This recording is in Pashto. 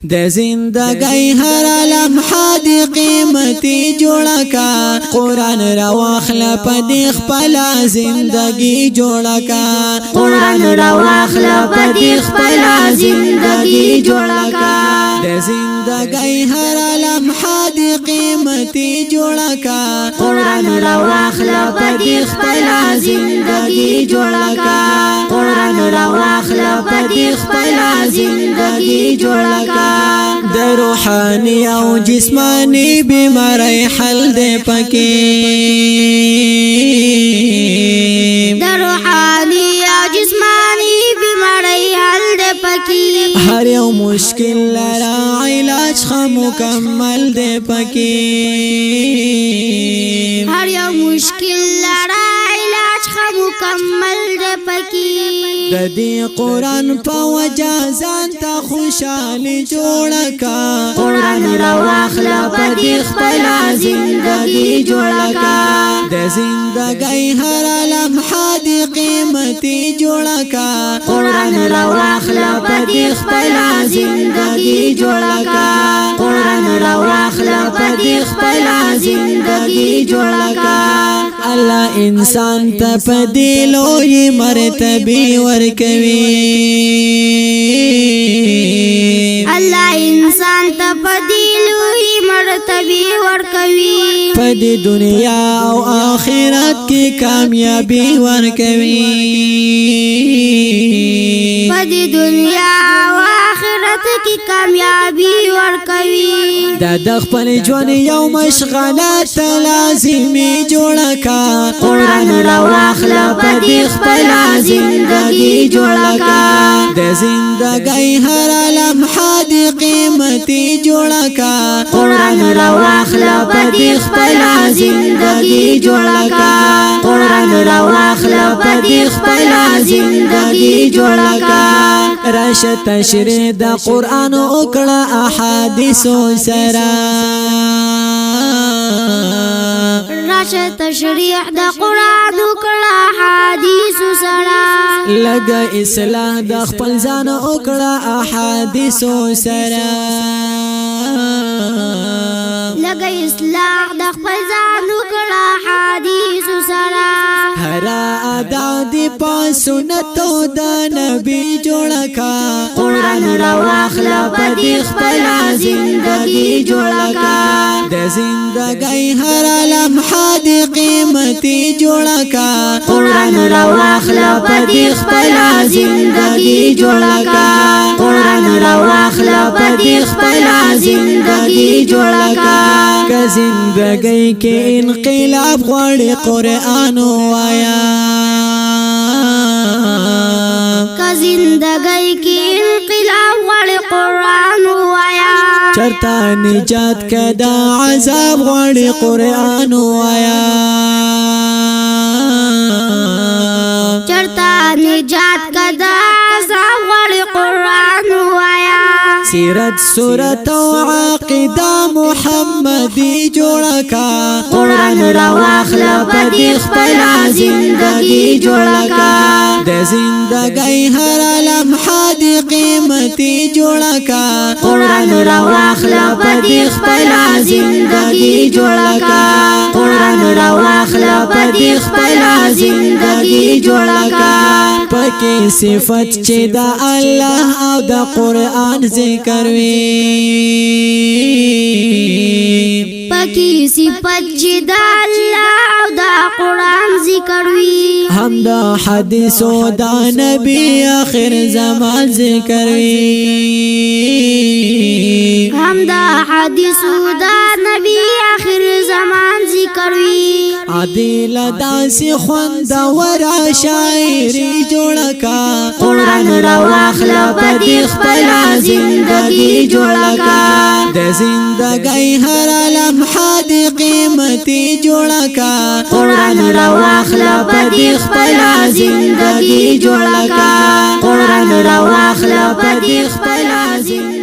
د زندګۍ هر لمحه د قیمتي جوړه کا قرآن را واخله په دې خپل زندګي جوړه کا قرآن را واخله په دې خپل زندګي جوړه کا د زندګۍ هر لمحه د قیمتي جوړه کا قرآن را واخله په دې خپل زندګي جوړه کا قرآن را واخله په دې خپل زندګي جوړه کا د روحاني او جسماني بیماری حل دې پکې د روحاني او جسماني بیماری حل دې پکې هر یو مشکل لرا علاج خو مکمل دې پکې هر یو مشکل لرا علاج خو مکمل دې پکې د دې قرآن په وجه ځان ته خوشالي جوړه کا قرآن را واخله په دې خپل زندګي جوړه کا د زندګۍ هر لمحه د قیمتي جوړه کا قرآن را واخله په دې خپل زندګي جوړه کا قرآن را واخله په دې خپل زندګي جوړه کا الله انسان ته په دې لوی مرتبه ورکوي الله انسان ته په دې لوی مرتبه ورکوي په دې دنیا او آخرت کې کامیابی ورکوي په دې دنیا او آخرت کې کامیابی ورکوي د خپل ژوند یو مشغله لازمي جوړه کا قرآن را واخله په دې خپل زندګي جوړه کا د زندګۍ هر لمحه د قیمتي جوړه کا قرآن را واخله په دې خپل زندګي جوړه کا قرآن را واخله په دې خپل زندګي جوړه کا راشه تشریح د قرآن وکړه احادیث سره راشه تشریح د قرآن وکړه حدیث سره لګه اصلاح د خپل ځان وکړه احادیث سره لګه اصلاح د خپل ځان وکړه حدیث سره هر ادا دی په سنتو د نبی جوړه کا قرآن را واخله په دې خپل زندګي جوړه کا د زندګۍ هر لمحه د قیمتي جوړه کا قرآن را واخله په دې خپل زندګي جوړه کا قرآن را واخله په دې خپل زندګي جوړه کا که زندګۍ کې انقلاب غواړي قرآن وایا که زندګۍ کې انقلاب غواړي قرآن وایا چرته نجات کدا عذاب غواړي قرآن وایا چرته نجات کدا عذاب غواړي قرآن وایا سیرت صورت او عقیده محمدی جوړه کا قرآن را واخله په دې خپل زندګي جوړه کا د زندګۍ هر لمحه د قیمتي جوړه کا قرآن را واخله په دې خپل زندګي جوړه کا قرآن را واخله په دې خپل زندګي جوړه کا پکې صفت چې د الله او د قرآن ذکر وي پکې صفت چې د الله او د قرآن ذکر وي هم د حدیثو د نبی آخر زمان ذکر وي هم د حدیثو د نبی آخر زمان ذکر وي عادل داسې خوندور شاعري جوړه کا قرآن را واخله په دې خپل زندګي جوړه کا د زندګۍ هر لمحه د قیمتي جوړه کا قرآن را واخله په دې خپل زندګي جوړه کا قرآن را واخله په دې خپل زندګي